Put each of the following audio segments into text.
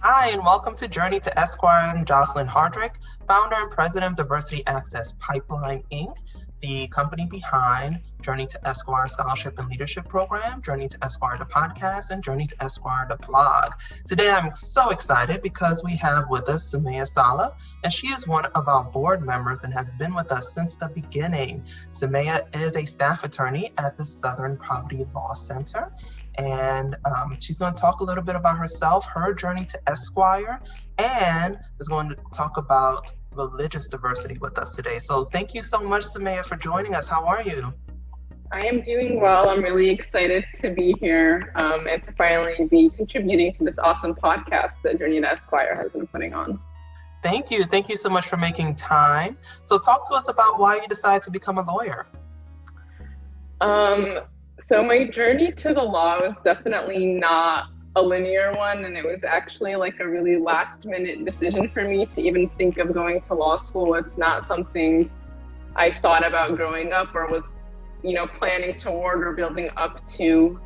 Hi, and welcome to Journey to Esquire. I'm Jocelyn Hardrick, founder and president of Diversity Access Pipeline, Inc., the company behind Journey to Esquire Scholarship and Leadership Program, Journey to Esquire the podcast, and Journey to Esquire the blog. Today, I'm so excited because we have with us Sumayya Saleh, and she is one of our board members and has been with us since the beginning. Sumayya is a staff attorney at the Southern Poverty Law Center. And she's going to talk a little bit about herself, her journey to Esquire, and is going to talk about religious diversity with us today. So thank you so much, Sumayya, for joining us. How are you? I am doing well. I'm really excited to be here and to finally be contributing to this awesome podcast that Journey to Esquire has been putting on. Thank you. Thank you so much for making time. So talk to us about why you decided to become a lawyer. So my journey to the law was definitely not a linear one, and it was actually like a really last minute decision for me to even think of going to law school. It's not something I thought about growing up or was, planning toward or building up to.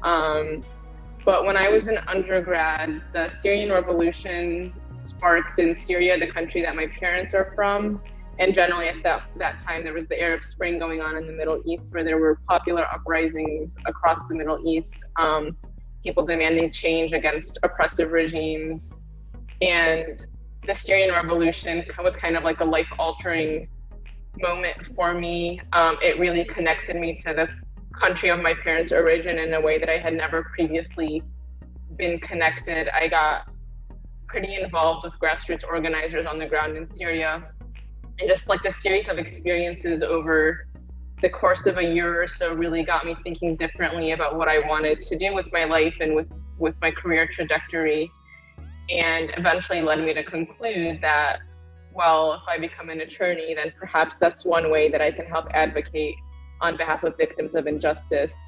But when I was an undergrad, the Syrian revolution sparked in Syria, the country that my parents are from. And generally at that time, there was the Arab Spring going on in the Middle East, where there were popular uprisings across the Middle East, people demanding change against oppressive regimes. And the Syrian revolution was kind of like a life-altering moment for me. It really connected me to the country of my parents' origin in a way that I had never previously been connected. I got pretty involved with grassroots organizers on the ground in Syria. And just like a series of experiences over the course of a year or so really got me thinking differently about what I wanted to do with my life and with my career trajectory, and eventually led me to conclude that, well, if I become an attorney, then perhaps that's one way that I can help advocate on behalf of victims of injustice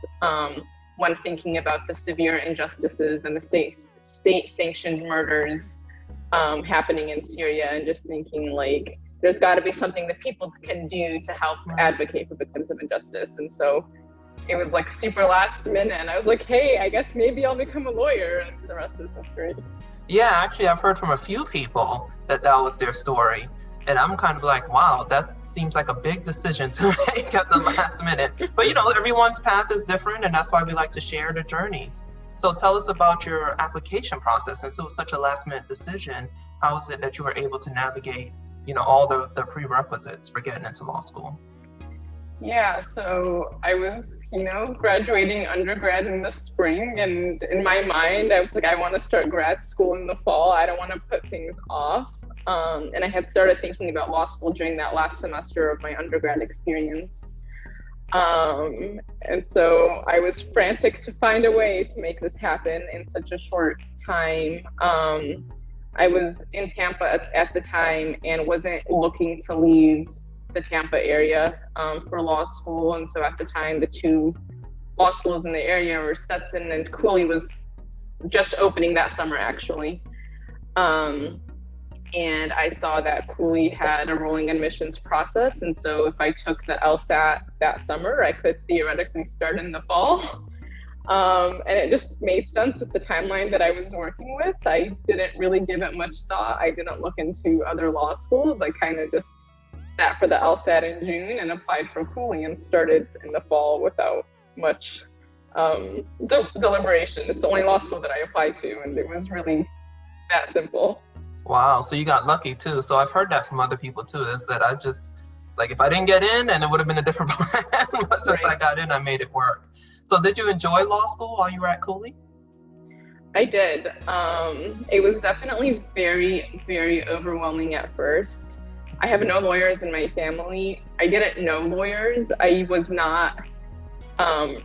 when thinking about the severe injustices and the state-sanctioned murders happening in Syria, and just thinking like, there's got to be something that people can do to help advocate for victims of injustice. And so it was like super last minute, and I was like, hey, I guess maybe I'll become a lawyer, and the rest is history. Yeah, actually, I've heard from a few people that was their story. And I'm kind of like, wow, that seems like a big decision to make at the last minute. But everyone's path is different, and that's why we like to share the journeys. So tell us about your application process. And so it was such a last minute decision. How is it that you were able to navigate all the prerequisites for getting into law school? Yeah, so I was, graduating undergrad in the spring, and in my mind, I was like, I want to start grad school in the fall. I don't want to put things off. And I had started thinking about law school during that last semester of my undergrad experience. And so I was frantic to find a way to make this happen in such a short time. I was in Tampa at the time and wasn't looking to leave the Tampa area for law school. And so at the time, the two law schools in the area were Stetson, and Cooley was just opening that summer, actually. And I saw that Cooley had a rolling admissions process. And so if I took the LSAT that summer, I could theoretically start in the fall. And it just made sense with the timeline that I was working with. I didn't really give it much thought. I didn't look into other law schools. I kind of just sat for the LSAT in June and applied for Cooley and started in the fall without much deliberation. It's the only law school that I applied to, and it was really that simple. Wow, so you got lucky too. So I've heard that from other people too, is that I just, like, if I didn't get in, then it would have been a different plan. But since I got in, I made it work. So did you enjoy law school while you were at Cooley? I did. It was definitely very, very overwhelming at first. I have no lawyers in my family. I didn't know lawyers. I was not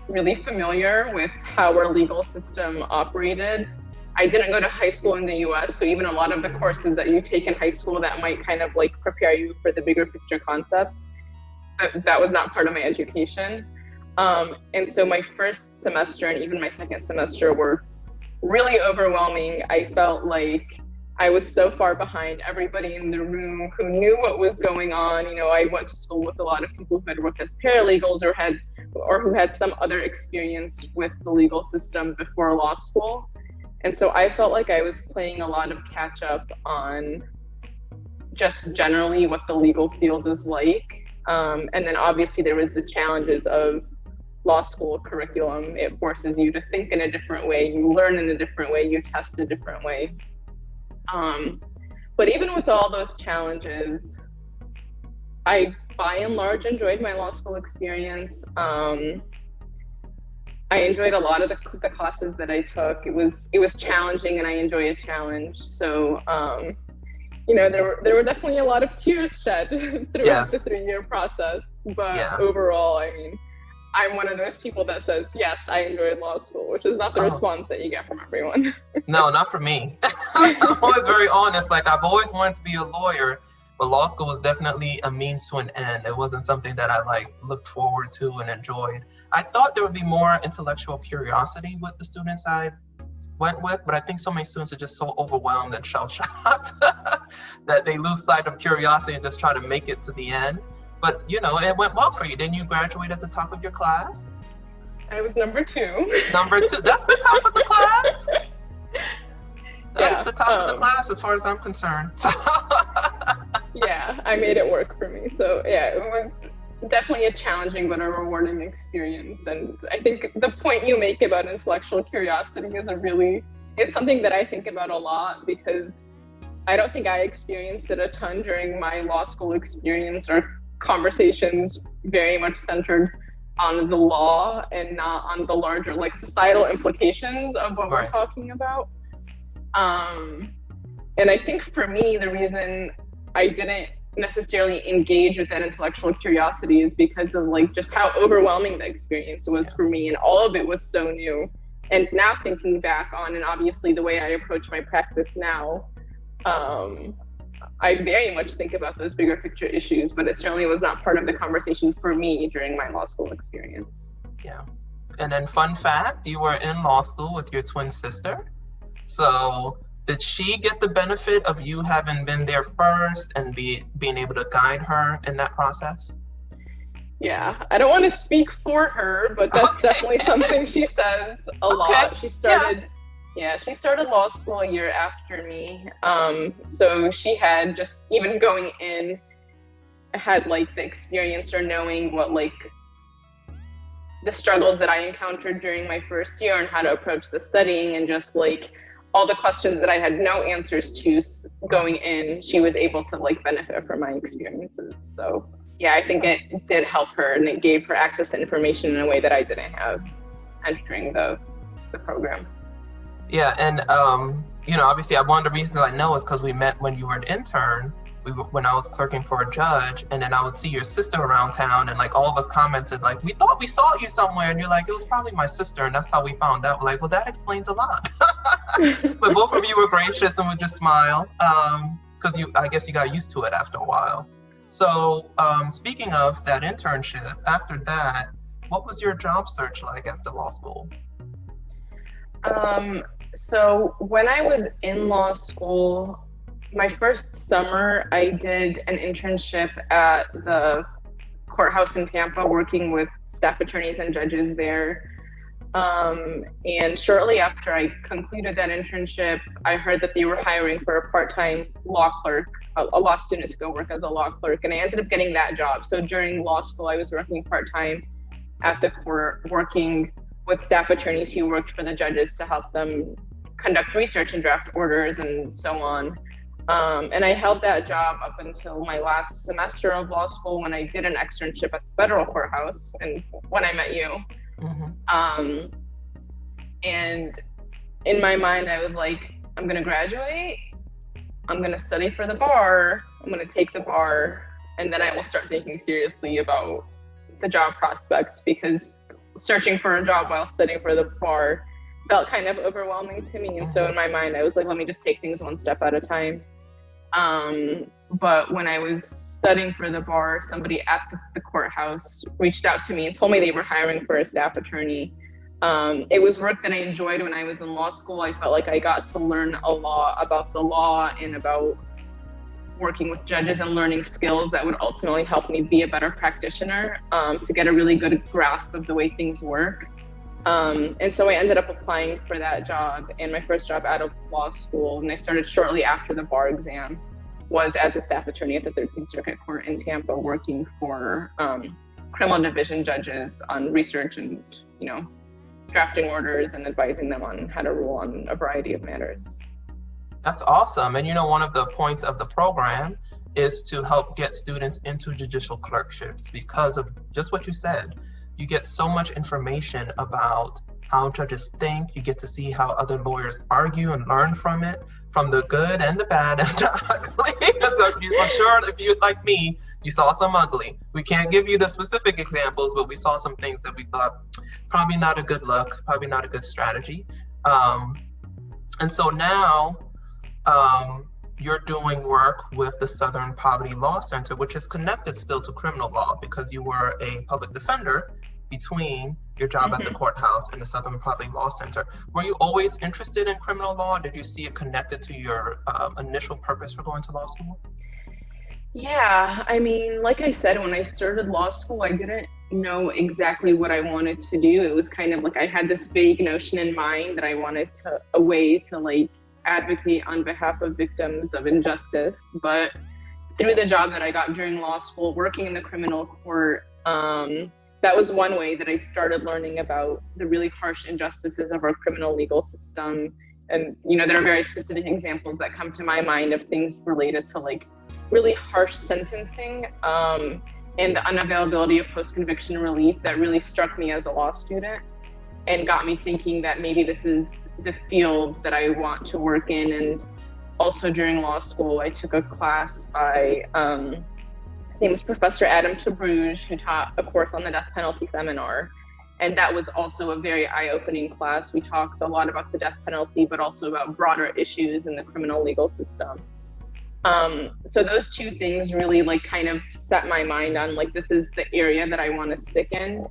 really familiar with how our legal system operated. I didn't go to high school in the US, so even a lot of the courses that you take in high school that might kind of like prepare you for the bigger picture concepts, that was not part of my education. And so my first semester and even my second semester were really overwhelming. I felt like I was so far behind everybody in the room who knew what was going on. I went to school with a lot of people who had worked as paralegals or who had some other experience with the legal system before law school. And so I felt like I was playing a lot of catch up on just generally what the legal field is like. And then obviously there was the challenges of law school curriculum. It forces you to think in a different way, you learn in a different way, you test a different way. But even with all those challenges, I by and large enjoyed my law school experience. I enjoyed a lot of the classes that I took. It was challenging, and I enjoy a challenge. So, there were definitely a lot of tears shed throughout the 3-year process. But overall, I mean, I'm one of those people that says, yes, I enjoyed law school, which is not the response that you get from everyone. No, not for me. I'm always very honest. Like, I've always wanted to be a lawyer, but law school was definitely a means to an end. It wasn't something that I looked forward to and enjoyed. I thought there would be more intellectual curiosity with the students I went with, but I think so many students are just so overwhelmed and shell-shocked that they lose sight of curiosity and just try to make it to the end. But, it went well for you. Didn't you graduate at the top of your class? I was number 2. Number 2. That's the top of the class? That is the top of the class as far as I'm concerned. Yeah, I made it work for me. So, yeah, it was definitely a challenging but a rewarding experience. And I think the point you make about intellectual curiosity is it's something that I think about a lot, because I don't think I experienced it a ton during my law school experience, or conversations very much centered on the law and not on the larger societal implications of what we're talking about. And I think for me, the reason I didn't necessarily engage with that intellectual curiosity is because of just how overwhelming the experience was for me, and all of it was so new. And now thinking back on, and obviously the way I approach my practice now, I very much think about those bigger picture issues, but it certainly was not part of the conversation for me during my law school experience. Yeah. And then fun fact, you were in law school with your twin sister. So did she get the benefit of you having been there first and being able to guide her in that process? Yeah, I don't want to speak for her, but that's definitely something she says a lot. She started law school a year after me. So she had just, even going in, had the experience or knowing what the struggles that I encountered during my first year and how to approach the studying, and just all the questions that I had no answers to going in, she was able to benefit from my experiences. So yeah, I think it did help her, and it gave her access to information in a way that I didn't have entering the program. Yeah, and obviously one of the reasons I know is because we met when you were an intern. When I was clerking for a judge, and then I would see your sister around town, and all of us commented we thought we saw you somewhere, and you're like, it was probably my sister, and that's how we found out. We're well, that explains a lot. But both of you were gracious and would just smile, because I guess you got used to it after a while. So speaking of that internship, after that, what was your job search like after law school? So when I was in law school, my first summer, I did an internship at the courthouse in Tampa, working with staff attorneys and judges there. And shortly after I concluded that internship, I heard that they were hiring for a part-time law clerk, a law student, to go work as a law clerk. And I ended up getting that job. So during law school, I was working part-time at the court, working with staff attorneys who worked for the judges to help them conduct research and draft orders and so on. And I held that job up until my last semester of law school, when I did an externship at the federal courthouse, and when I met you. Mm-hmm. And in my mind, I was like, I'm going to graduate, I'm going to study for the bar, I'm going to take the bar, and then I will start thinking seriously about the job prospects, because searching for a job while studying for the bar felt kind of overwhelming to me. And so in my mind, I was like, let me just take things one step at a time. But when I was studying for the bar, somebody at the courthouse reached out to me and told me they were hiring for a staff attorney. It was work that I enjoyed when I was in law school. I felt like I got to learn a lot about the law and about working with judges and learning skills that would ultimately help me be a better practitioner, to get a really good grasp of the way things work. And so I ended up applying for that job, and my first job out of law school, and I started shortly after the bar exam, was as a staff attorney at the 13th Circuit Court in Tampa, working for criminal division judges on research and, drafting orders and advising them on how to rule on a variety of matters. That's awesome. And one of the points of the program is to help get students into judicial clerkships because of just what you said. You get so much information about how judges think. You get to see how other lawyers argue and learn from it, from the good and the bad and the ugly. So I'm sure if you, like me, you saw some ugly. We can't give you the specific examples, but we saw some things that we thought probably not a good look, probably not a good strategy. And so now you're doing work with the Southern Poverty Law Center, which is connected still to criminal law because you were a public defender between your job at the courthouse and the Southern Poverty Law Center. Were you always interested in criminal law? Did you see it connected to your initial purpose for going to law school? Yeah, I mean, like I said, when I started law school, I didn't know exactly what I wanted to do. It was kind of like I had this vague notion in mind that I wanted a way to advocate on behalf of victims of injustice. But through the job that I got during law school, working in the criminal court, that was one way that I started learning about the really harsh injustices of our criminal legal system. And, there are very specific examples that come to my mind of things related to really harsh sentencing and the unavailability of post-conviction relief that really struck me as a law student and got me thinking that maybe this is the field that I want to work in. And also during law school, I took a class by, his name was Professor Adam Tabrouge, who taught a course on the death penalty seminar. And that was also a very eye-opening class. We talked a lot about the death penalty, but also about broader issues in the criminal legal system. So those two things really kind of set my mind on this is the area that I want to stick in.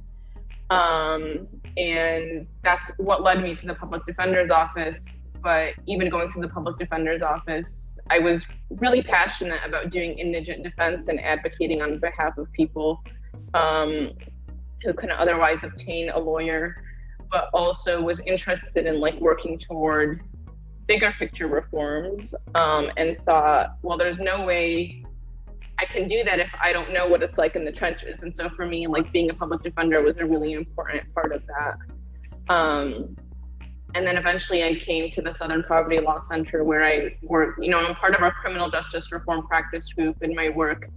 And that's what led me to the public defender's office. But even going to the public defender's office, I was really passionate about doing indigent defense and advocating on behalf of people who couldn't otherwise obtain a lawyer, but also was interested in working toward bigger picture reforms, and thought, well, there's no way I can do that if I don't know what it's like in the trenches. And so for me, being a public defender was a really important part of that. And then eventually I came to the Southern Poverty Law Center, where I work, I'm part of our criminal justice reform practice group, and my work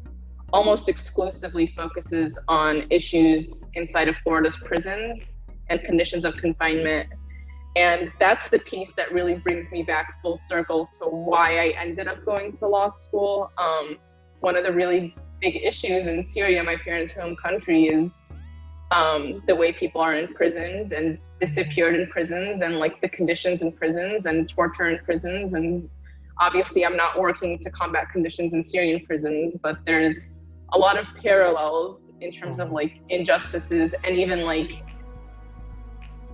almost exclusively focuses on issues inside of Florida's prisons and conditions of confinement. And that's the piece that really brings me back full circle to why I ended up going to law school. One of the really big issues in Syria, my parents' home country, is the way people are imprisoned and disappeared in prisons, and the conditions in prisons and torture in prisons. And obviously I'm not working to combat conditions in Syrian prisons, but there's a lot of parallels in terms of injustices and even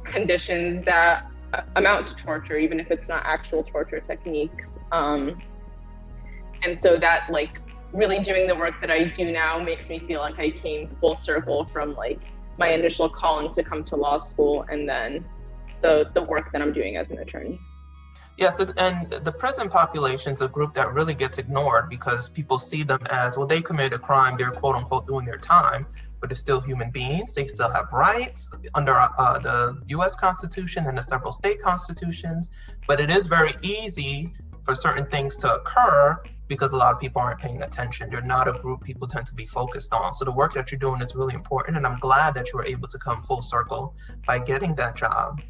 conditions that amount to torture, even if it's not actual torture techniques. And so that really doing the work that I do now makes me feel like I came full circle from my initial calling to come to law school, and then the work that I'm doing as an attorney. Yes, and the prison population is a group that really gets ignored because people see them as, well, they committed a crime, they're quote unquote doing their time, but they're still human beings. They still have rights under the US Constitution and the several state constitutions. But it is very easy for certain things to occur because a lot of people aren't paying attention. They're not a group people tend to be focused on. So the work that you're doing is really important, and I'm glad that you were able to come full circle by getting that job.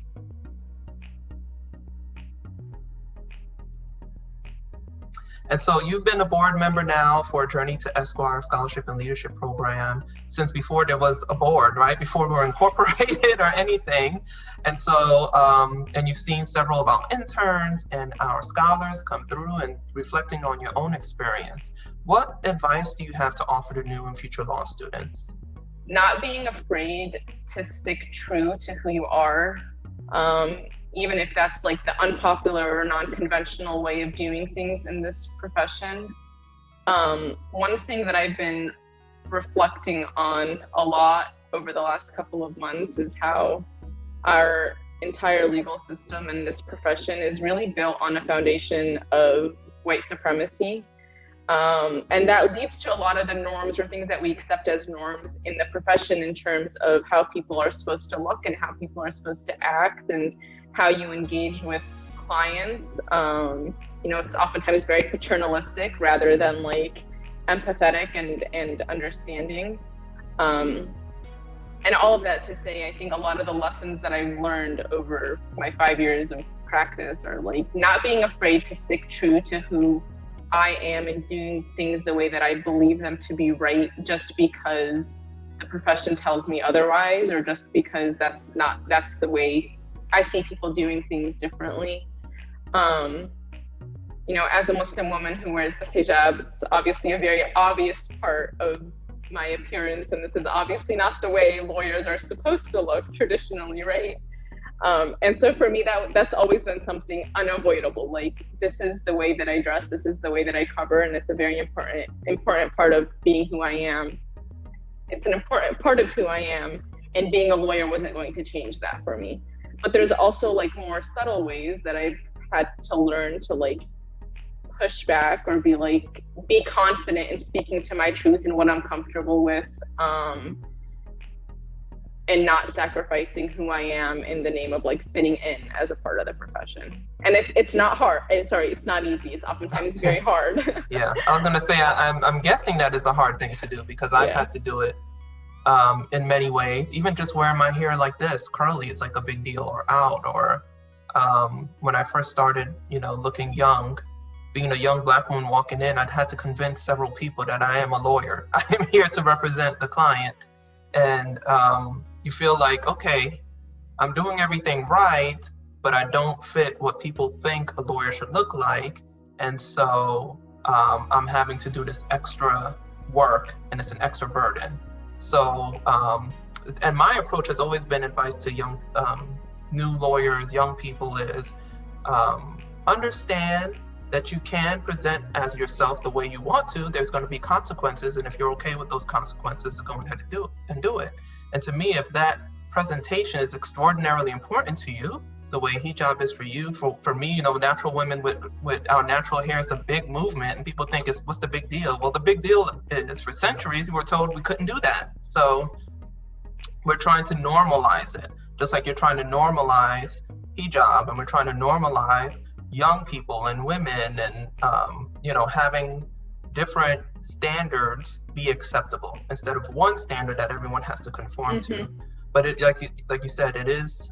And so you've been a board member now for Journey to Esquire Scholarship and Leadership Program since before there was a board, right? Before we were incorporated or anything. And so, and you've seen several of our interns and our scholars come through and reflecting on your own experience. What advice do you have to offer to new and future law students? Not being afraid to stick true to who you are. Even if that's the unpopular or non-conventional way of doing things in this profession. One thing that I've been reflecting on a lot over the last couple of months is how our entire legal system and this profession is really built on a foundation of white supremacy. And that leads to a lot of the norms or things that we accept as norms in the profession in terms of how people are supposed to look and how people are supposed to act and how you engage with clients. It's oftentimes very paternalistic rather than like empathetic and understanding. And all of that to say, I think a lot of the lessons that I've learned over my 5 years of practice are like not being afraid to stick true to who I am and doing things the way that I believe them to be right, just because the profession tells me otherwise, or just because that's the way I see people doing things differently. As a Muslim woman who wears the hijab, it's obviously a very obvious part of my appearance, and this is obviously not the way lawyers are supposed to look traditionally, right? And so for me, that's always been something unavoidable. Like, this is the way that I dress, this is the way that I cover, and it's a very important part of being who I am. It's an important part of who I am, and being a lawyer wasn't going to change that for me. But there's also like more subtle ways that I've had to learn to like push back or be confident in speaking to my truth and what I'm comfortable with, and not sacrificing who I am in the name of like fitting in as a part of the profession. And it's not hard. It's not easy. It's oftentimes very hard. Yeah, I was gonna say I'm guessing that is a hard thing to do, because I've had to do it in many ways. Even just wearing my hair like this, curly, is like a big deal, or out, or when I first started, looking young, being a young Black woman walking in, I'd had to convince several people that I am a lawyer. I am here to represent the client. And you feel like, okay, I'm doing everything right, but I don't fit what people think a lawyer should look like. And so I'm having to do this extra work, and it's an extra burden. So, and my approach has always been advice to young, new lawyers, young people is understand that you can present as yourself the way you want to. There's going to be consequences, and if you're okay with those consequences, go ahead and do it. And to me, if that presentation is extraordinarily important to you, the way hijab is for you, for me, natural women with our natural hair is a big movement, and people think what's the big deal? Well, the big deal is for centuries we were told we couldn't do that. So we're trying to normalize it, just like you're trying to normalize hijab, and we're trying to normalize young people and women, and having different standards be acceptable instead of one standard that everyone has to conform to. But it, like you said, it is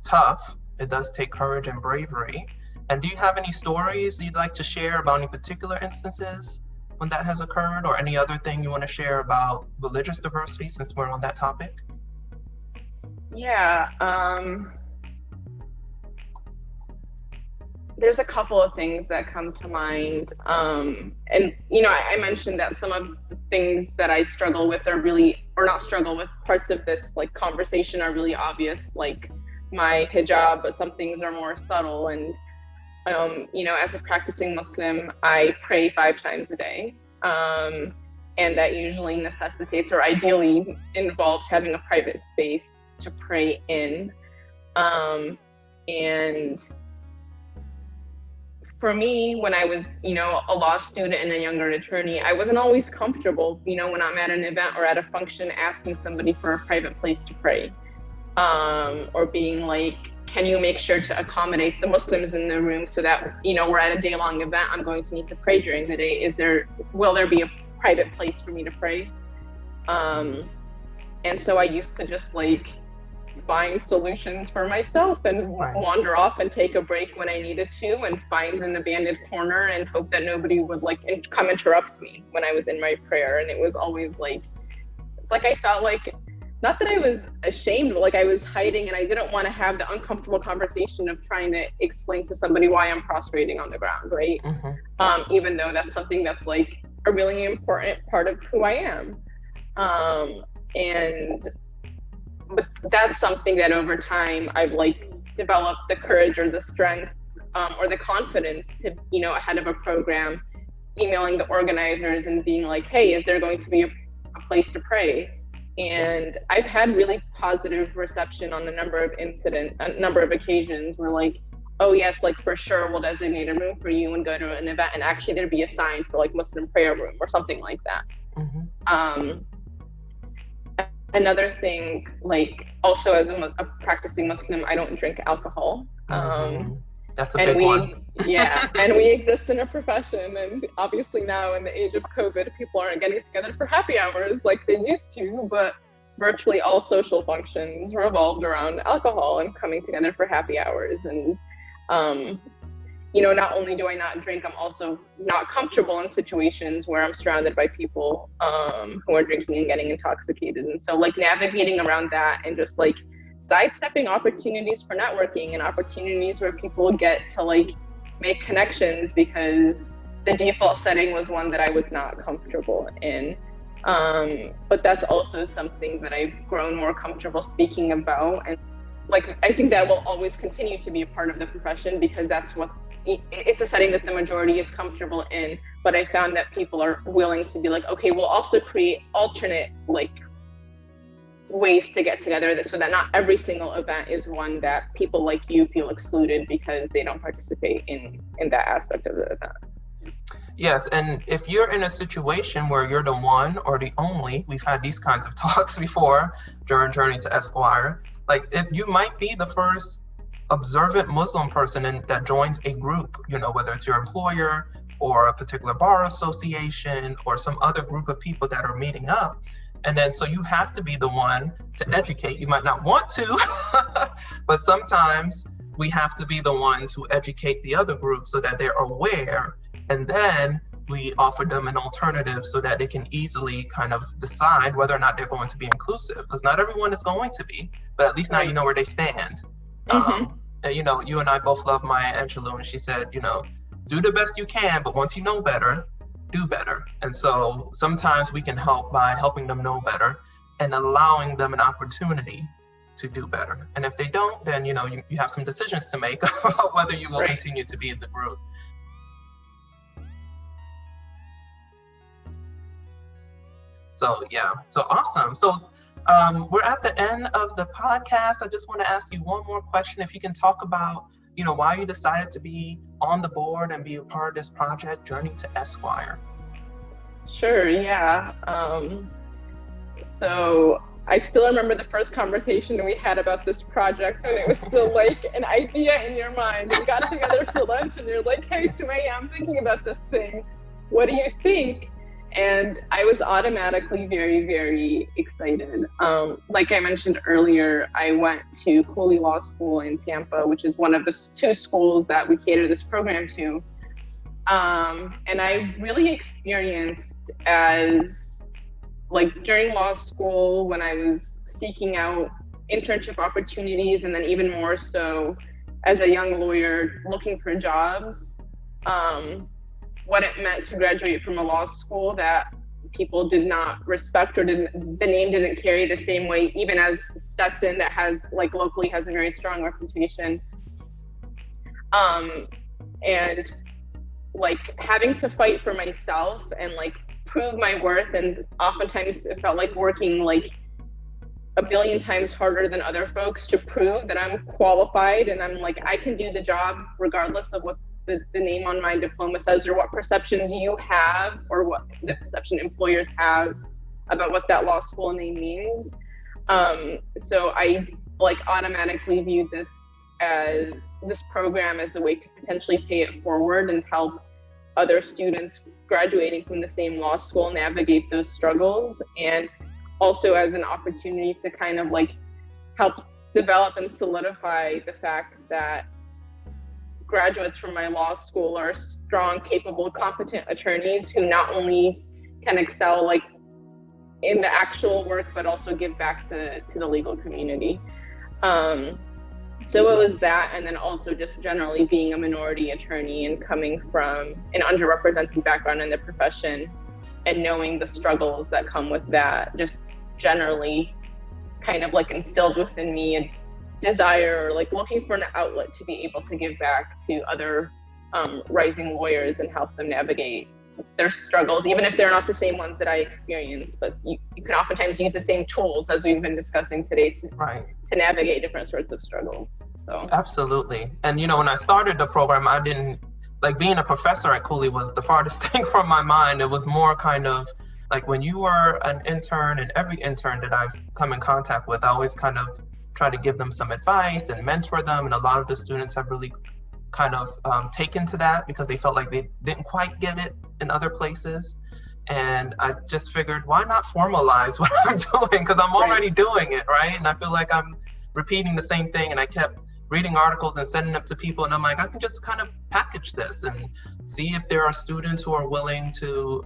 tough. It does take courage and bravery. And do you have any stories you'd like to share about any particular instances when that has occurred, or any other thing you want to share about religious diversity, since we're on that topic? Yeah. There's a couple of things that come to mind. And, I mentioned that some of the things that I struggle with parts of this like conversation are really obvious, like my hijab, but some things are more subtle. And, as a practicing Muslim, I pray 5 times a day. And that usually necessitates, or ideally involves, having a private space to pray in. And for me, when I was, a law student and a younger attorney, I wasn't always comfortable, when I'm at an event or at a function, asking somebody for a private place to pray, or being like, can you make sure to accommodate the Muslims in the room so that, we're at a day-long event, I'm going to need to pray during the day. Will there be a private place for me to pray? And so I used to just find solutions for myself and wander off and take a break when I needed to, and find an abandoned corner and hope that nobody would come interrupt me when I was in my prayer. And it was always I felt not that I was ashamed, but I was hiding, and I didn't want to have the uncomfortable conversation of trying to explain to somebody why I'm prostrating on the ground, right? Even though that's something that's a really important part of who I am. But that's something that over time I've developed the courage or the strength or the confidence to, ahead of a program, emailing the organizers and being like, hey, is there going to be a place to pray? And I've had really positive reception on a number of occasions where like, oh yes, like for sure we'll designate a room for you and go to an event, and actually there'd be assigned for like Muslim prayer room or something like that. Another thing, like also as a practicing Muslim, I don't drink alcohol. That's a big one. Yeah, and we exist in a profession, and obviously now in the age of COVID, people aren't getting together for happy hours like they used to, but virtually all social functions revolved around alcohol and coming together for happy hours. And you know, not only do I not drink, I'm also not comfortable in situations where I'm surrounded by people who are drinking and getting intoxicated. And so like navigating around that and just like sidestepping opportunities for networking and opportunities where people get to like make connections, because the default setting was one that I was not comfortable in. But that's also something that I've grown more comfortable speaking about. And like, I think that will always continue to be a part of the profession, because that's what it's a setting that the majority is comfortable in. But I found that people are willing to be like, okay, we'll also create alternate like ways to get together, so that not every single event is one that people like you feel excluded because they don't participate in that aspect of the event. Yes, and if you're in a situation where you're the one or the only, we've had these kinds of talks before during Journey to Esquire, like if you might be the first observant Muslim person that joins a group, you know, whether it's your employer or a particular bar association or some other group of people that are meeting up. And then so you have to be the one to educate. You might not want to, but sometimes we have to be the ones who educate the other group so that they're aware. And then we offer them an alternative so that they can easily kind of decide whether or not they're going to be inclusive, because not everyone is going to be, but at least now you know where they stand. And you know, you and I both love Maya Angelou, and she said, you know, do the best you can, but once you know better, do better. And so sometimes we can help by helping them know better and allowing them an opportunity to do better. And if they don't, then you know you have some decisions to make about whether you will continue to be in the group. So yeah, so awesome. So we're at the end of the podcast. I just want to ask you one more question. If you can talk about, you know, why you decided to be on the board and be a part of this project, Journey to Esquire. Sure, yeah. So I still remember the first conversation we had about this project, and it was still like an idea in your mind. We got together for lunch and you're like, hey, Sumayya, I'm thinking about this thing. What do you think? And I was automatically very, very excited. Like I mentioned earlier, I went to Cooley Law School in Tampa, which is one of the two schools that we cater this program to. And I really experienced as, like during law school, when I was seeking out internship opportunities, and then even more so as a young lawyer looking for jobs, what it meant to graduate from a law school that people did not respect, or the name didn't carry the same weight, even as Stetson, that has like locally has a very strong reputation. And like having to fight for myself and like prove my worth, and oftentimes it felt like working like a billion times harder than other folks to prove that I'm qualified and I'm like, I can do the job regardless of what the name on my diploma says, or what perceptions you have, or what the perception employers have about what that law school name means. So I like automatically viewed this program as a way to potentially pay it forward and help other students graduating from the same law school navigate those struggles, and also as an opportunity to kind of like help develop and solidify the fact that graduates from my law school are strong, capable, competent attorneys who not only can excel like in the actual work, but also give back to the legal community. So it was that, and then also just generally being a minority attorney and coming from an underrepresented background in the profession and knowing the struggles that come with that, just generally kind of like instilled within me a desire, or like looking for an outlet to be able to give back to other rising lawyers and help them navigate their struggles, even if they're not the same ones that I experienced. But you can oftentimes use the same tools as we've been discussing today to navigate different sorts of struggles. So absolutely. And when I started the program, I didn't like being a professor at Cooley was the farthest thing from my mind. It was more kind of like when you were an intern, and every intern that I've come in contact with, I always kind of try to give them some advice and mentor them. And a lot of the students have really kind of taken to that because they felt like they didn't quite get it in other places. And I just figured, why not formalize what I'm doing? Because I'm already doing it, right? And I feel like I'm repeating the same thing. And I kept reading articles and sending them to people. And I'm like, I can just kind of package this and see if there are students who are willing to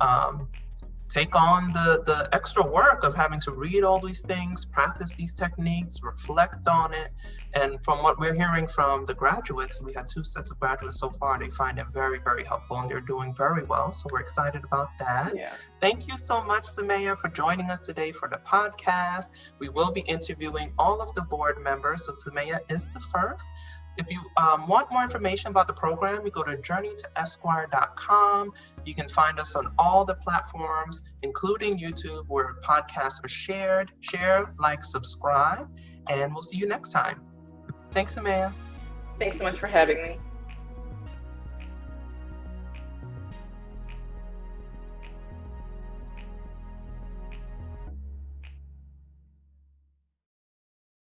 take on the extra work of having to read all these things, practice these techniques, reflect on it. And from what we're hearing from the graduates, we had 2 sets of graduates so far, they find it very, very helpful and they're doing very well. So we're excited about that. Yeah. Thank you so much, Sumayya, for joining us today for the podcast. We will be interviewing all of the board members. So Sumayya is the first. If you want more information about the program, you go to journeytoesquire.com. You can find us on all the platforms, including YouTube, where podcasts are shared. Share, like, subscribe, and we'll see you next time. Thanks, Sumayya. Thanks so much for having me.